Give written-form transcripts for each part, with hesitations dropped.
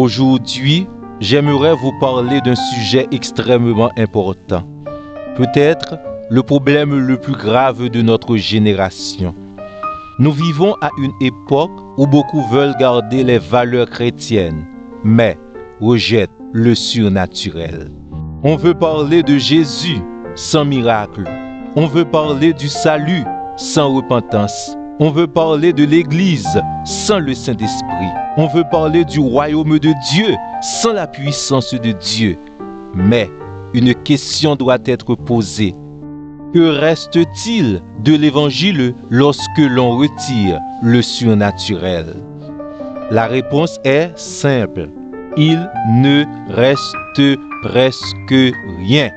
Aujourd'hui, j'aimerais vous parler d'un sujet extrêmement important. Peut-être le problème le plus grave de notre génération. Nous vivons à une époque où beaucoup veulent garder les valeurs chrétiennes, mais rejettent le surnaturel. On veut parler de Jésus sans miracle. On veut parler du salut sans repentance. On veut parler de l'Église sans le Saint-Esprit. On veut parler du royaume de Dieu sans la puissance de Dieu. Mais une question doit être posée. Que reste-t-il de l'Évangile lorsque l'on retire le surnaturel? La réponse est simple. Il ne reste presque rien.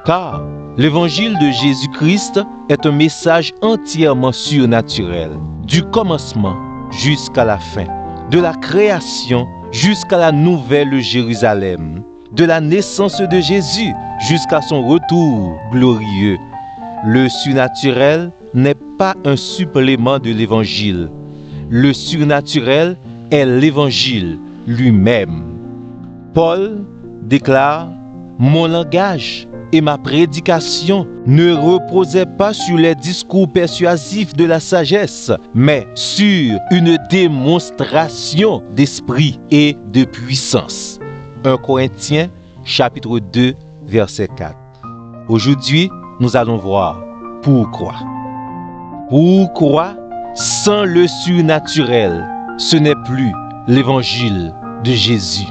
Car l'Évangile de Jésus-Christ est un message entièrement surnaturel, du commencement jusqu'à la fin, de la création jusqu'à la nouvelle Jérusalem, de la naissance de Jésus jusqu'à son retour glorieux. Le surnaturel n'est pas un supplément de l'Évangile. Le surnaturel est l'Évangile lui-même. Paul déclare « Mon langage et ma prédication ne reposaient pas sur les discours persuasifs de la sagesse, mais sur une démonstration d'esprit et de puissance. » 1 Corinthiens chapitre 2, verset 4. Aujourd'hui, nous allons voir pourquoi. Pourquoi, sans le surnaturel, ce n'est plus l'évangile de Jésus.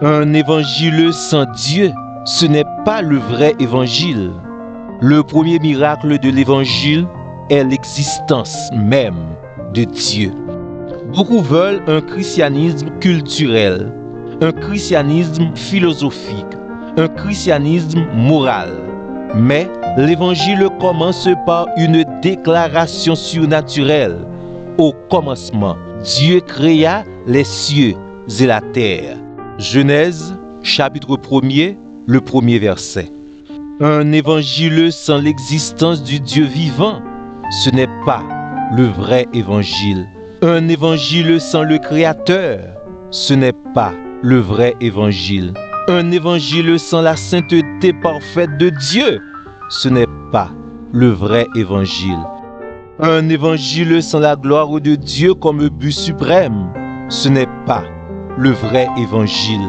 Un évangile sans Dieu, ce n'est pas le vrai évangile. Le premier miracle de l'évangile est l'existence même de Dieu. Beaucoup veulent un christianisme culturel, un christianisme philosophique, un christianisme moral. Mais l'évangile commence par une déclaration surnaturelle. Au commencement, Dieu créa les cieux et la terre. Genèse, chapitre 1er, le premier verset. Un évangile sans l'existence du Dieu vivant, ce n'est pas le vrai évangile. Un évangile sans le Créateur, ce n'est pas le vrai évangile. Un évangile sans la sainteté parfaite de Dieu, ce n'est pas le vrai évangile. Un évangile sans la gloire de Dieu comme but suprême, ce n'est pas le vrai évangile.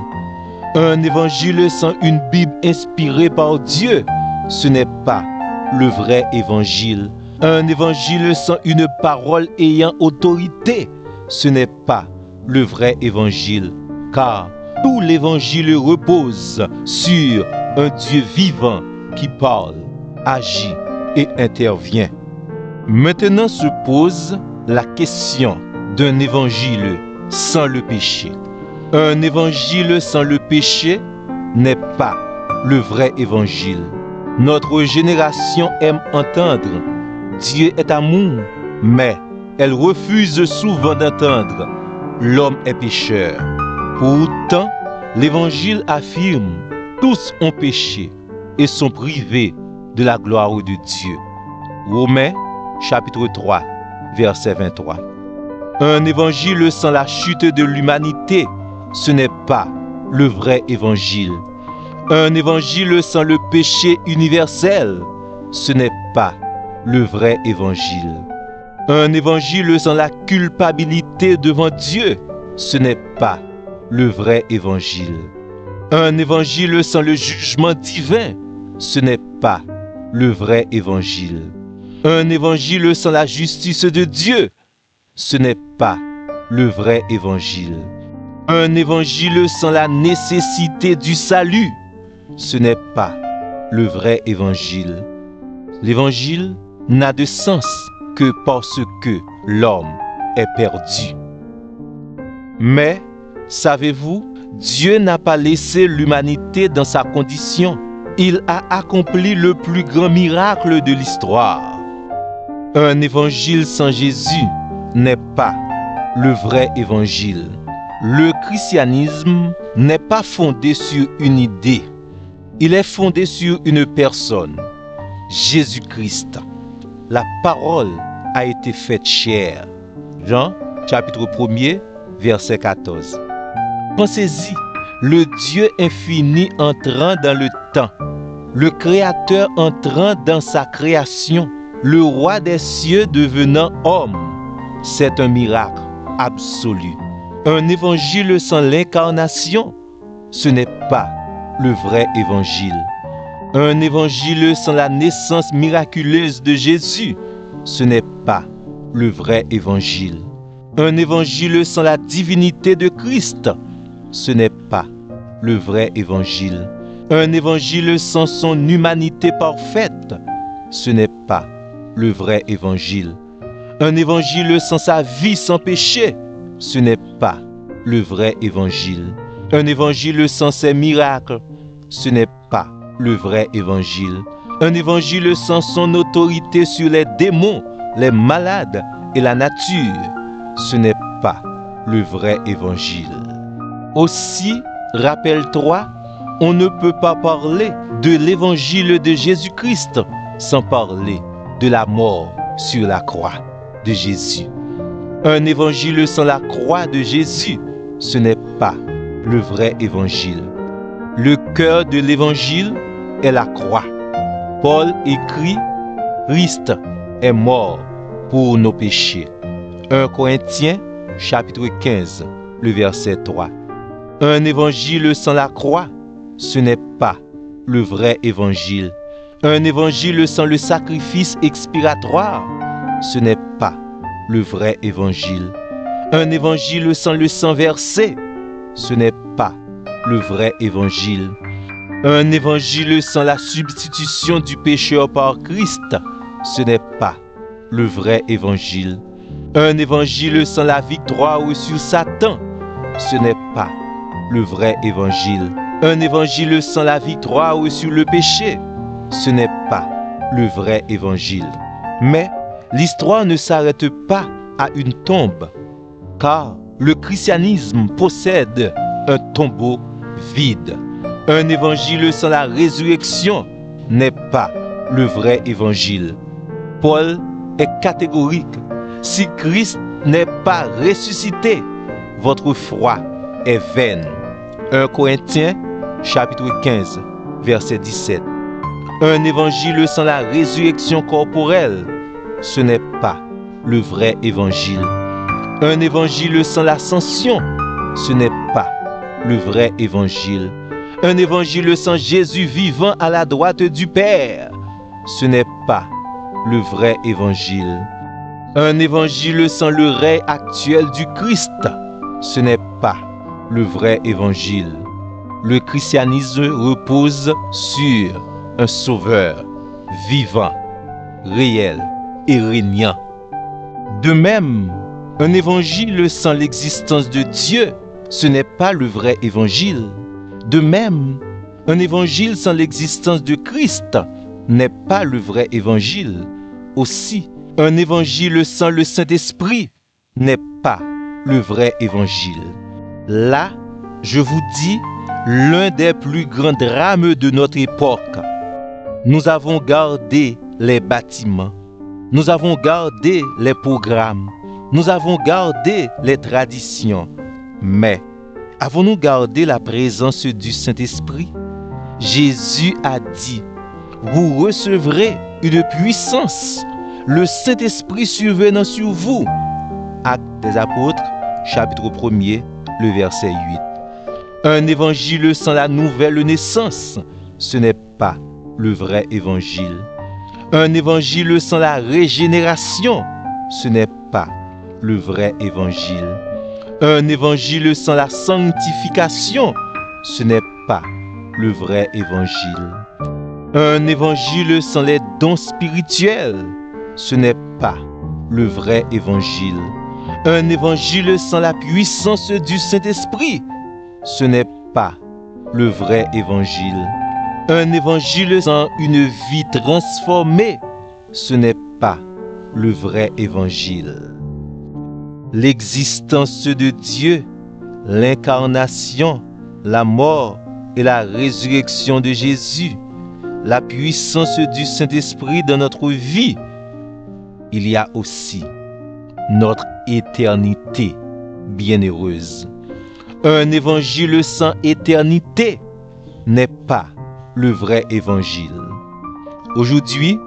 Un évangile sans une Bible inspirée par Dieu, ce n'est pas le vrai évangile. Un évangile sans une parole ayant autorité, ce n'est pas le vrai évangile. Car tout l'évangile repose sur un Dieu vivant qui parle, agit et intervient. Maintenant se pose la question d'un évangile sans le péché. Un évangile sans le péché n'est pas le vrai évangile. Notre génération aime entendre « Dieu est amour », mais elle refuse souvent d'entendre « L'homme est pécheur ». Pourtant, l'Évangile affirme « Tous ont péché et sont privés de la gloire de Dieu ». Romains, chapitre 3, verset 23. Un évangile sans la chute de l'humanité, ce n'est pas le vrai évangile. Un évangile sans le péché universel, ce n'est pas le vrai évangile. Un évangile sans la culpabilité devant Dieu, ce n'est pas le vrai évangile. Un évangile sans le jugement divin, ce n'est pas le vrai évangile. Un évangile sans la justice de Dieu, ce n'est pas le vrai évangile. Un évangile sans la nécessité du salut, ce n'est pas le vrai évangile. L'évangile n'a de sens que parce que l'homme est perdu. Mais, savez-vous, Dieu n'a pas laissé l'humanité dans sa condition. Il a accompli le plus grand miracle de l'histoire. Un évangile sans Jésus n'est pas le vrai évangile. Le christianisme n'est pas fondé sur une idée. Il est fondé sur une personne, Jésus-Christ. La parole a été faite chair. Jean, chapitre 1er, verset 14. Pensez-y, le Dieu infini entrant dans le temps, le Créateur entrant dans sa création, le roi des cieux devenant homme. C'est un miracle absolu. Un évangile sans l'incarnation, ce n'est pas le vrai évangile. Un évangile sans la naissance miraculeuse de Jésus, ce n'est pas le vrai évangile. Un évangile sans la divinité de Christ, ce n'est pas le vrai évangile. Un évangile sans son humanité parfaite, ce n'est pas le vrai évangile. Un évangile sans sa vie sans péché, ce n'est pas le vrai évangile. Un évangile sans ses miracles, ce n'est pas le vrai évangile. Un évangile sans son autorité sur les démons, les malades et la nature, ce n'est pas le vrai évangile. Aussi, rappelle-toi, on ne peut pas parler de l'évangile de Jésus-Christ sans parler de la mort sur la croix de Jésus. Un évangile sans la croix de Jésus, ce n'est pas le vrai évangile. Le cœur de l'évangile est la croix. Paul écrit, Christ est mort pour nos péchés. 1 Corinthiens chapitre 15, le verset 3. Un évangile sans la croix, ce n'est pas le vrai évangile. Un évangile sans le sacrifice expiratoire, ce n'est pas le vrai évangile. Un évangile sans le sang versé, ce n'est pas le vrai évangile. Un évangile sans la substitution du pécheur par Christ, ce n'est pas le vrai évangile. Un évangile sans la victoire sur Satan, ce n'est pas le vrai évangile. Un évangile sans la victoire sur le péché, ce n'est pas le vrai évangile. Mais l'histoire ne s'arrête pas à une tombe, car le christianisme possède un tombeau vide. Un évangile sans la résurrection n'est pas le vrai évangile. Paul est catégorique. Si Christ n'est pas ressuscité, votre foi est vaine. 1 Corinthiens chapitre 15, verset 17. Un évangile sans la résurrection corporelle, ce n'est pas le vrai évangile. Un évangile sans l'ascension, ce n'est pas le vrai évangile. Un évangile sans Jésus vivant à la droite du Père, ce n'est pas le vrai évangile. Un évangile sans le règne actuel du Christ, ce n'est pas le vrai évangile. Le christianisme repose sur un sauveur vivant, réel et régnant. De même, un évangile sans l'existence de Dieu, ce n'est pas le vrai évangile. De même, un évangile sans l'existence de Christ n'est pas le vrai évangile. Aussi, un évangile sans le Saint-Esprit n'est pas le vrai évangile. Là, je vous dis, l'un des plus grands drames de notre époque. Nous avons gardé les bâtiments, nous avons gardé les programmes, nous avons gardé les traditions, mais avons-nous gardé la présence du Saint-Esprit? Jésus a dit, vous recevrez une puissance, le Saint-Esprit survenant sur vous. Actes des Apôtres, chapitre 1er, le verset 8. Un évangile sans la nouvelle naissance, ce n'est pas le vrai évangile. Un évangile sans la régénération, ce n'est pas le vrai évangile. Un évangile sans la sanctification, ce n'est pas le vrai évangile. Un évangile sans les dons spirituels, ce n'est pas le vrai évangile. Un évangile sans la puissance du Saint-Esprit, ce n'est pas le vrai évangile. Un évangile sans une vie transformée, ce n'est pas le vrai évangile. L'existence de Dieu, l'incarnation, la mort et la résurrection de Jésus, la puissance du Saint-Esprit dans notre vie, il y a aussi notre éternité bienheureuse. Un évangile sans éternité n'est pas le vrai évangile. Aujourd'hui,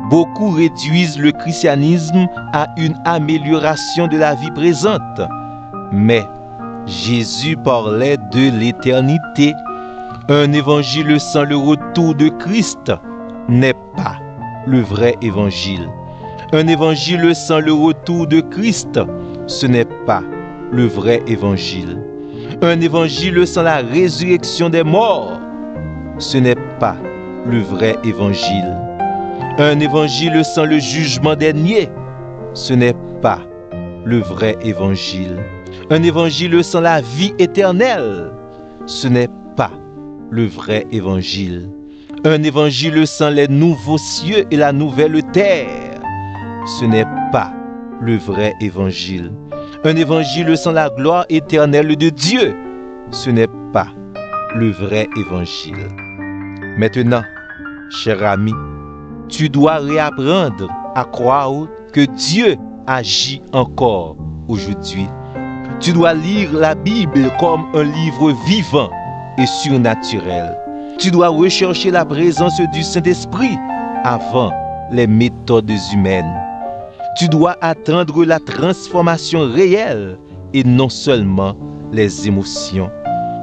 beaucoup réduisent le christianisme à une amélioration de la vie présente. Mais Jésus parlait de l'éternité. Un évangile sans le retour de Christ n'est pas le vrai évangile. Un évangile sans le retour de Christ, ce n'est pas le vrai évangile. Un évangile sans la résurrection des morts, ce n'est pas le vrai évangile. Un évangile sans le jugement dernier, ce n'est pas le vrai évangile. Un évangile sans la vie éternelle, ce n'est pas le vrai évangile. Un évangile sans les nouveaux cieux et la nouvelle terre, ce n'est pas le vrai évangile. Un évangile sans la gloire éternelle de Dieu, ce n'est pas le vrai évangile. Maintenant, cher ami, tu dois réapprendre à croire que Dieu agit encore aujourd'hui. Tu dois lire la Bible comme un livre vivant et surnaturel. Tu dois rechercher la présence du Saint-Esprit avant les méthodes humaines. Tu dois attendre la transformation réelle et non seulement les émotions.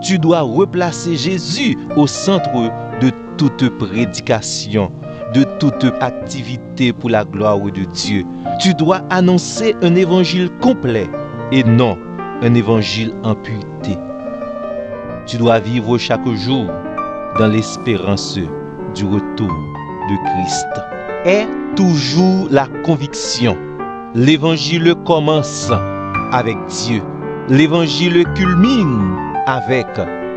Tu dois replacer Jésus au centre de toute prédication, de toute activité pour la gloire de Dieu. Tu dois annoncer un évangile complet et non un évangile amputé. Tu dois vivre chaque jour dans l'espérance du retour de Christ. Aie toujours la conviction. L'évangile commence avec Dieu. L'évangile culmine avec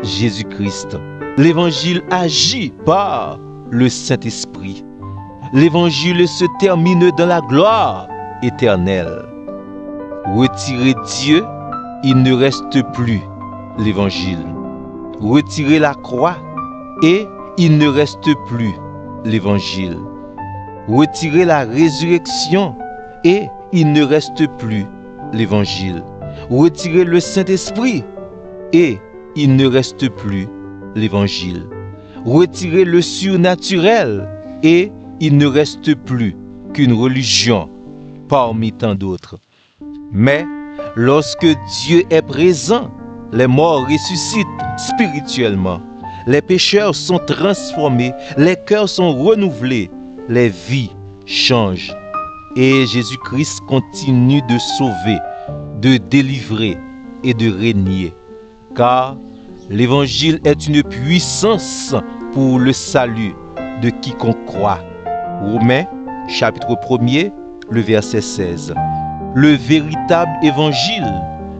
Jésus-Christ. L'évangile agit par le Saint-Esprit. L'évangile se termine dans la gloire éternelle. Retirer Dieu, il ne reste plus l'évangile. Retirer la croix et il ne reste plus l'évangile. Retirer la résurrection et il ne reste plus l'évangile. Retirer le Saint-Esprit et il ne reste plus l'évangile. Retirer le surnaturel et il ne reste plus qu'une religion parmi tant d'autres. Mais lorsque Dieu est présent, les morts ressuscitent spirituellement. Les pécheurs sont transformés, les cœurs sont renouvelés, les vies changent. Et Jésus-Christ continue de sauver, de délivrer et de régner. Car l'évangile est une puissance pour le salut de quiconque croit. Romains, chapitre 1er, le verset 16. Le véritable évangile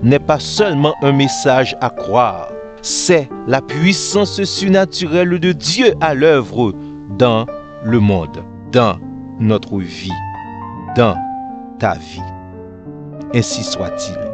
n'est pas seulement un message à croire, c'est la puissance surnaturelle de Dieu à l'œuvre dans le monde, dans notre vie, dans ta vie. Ainsi soit-il.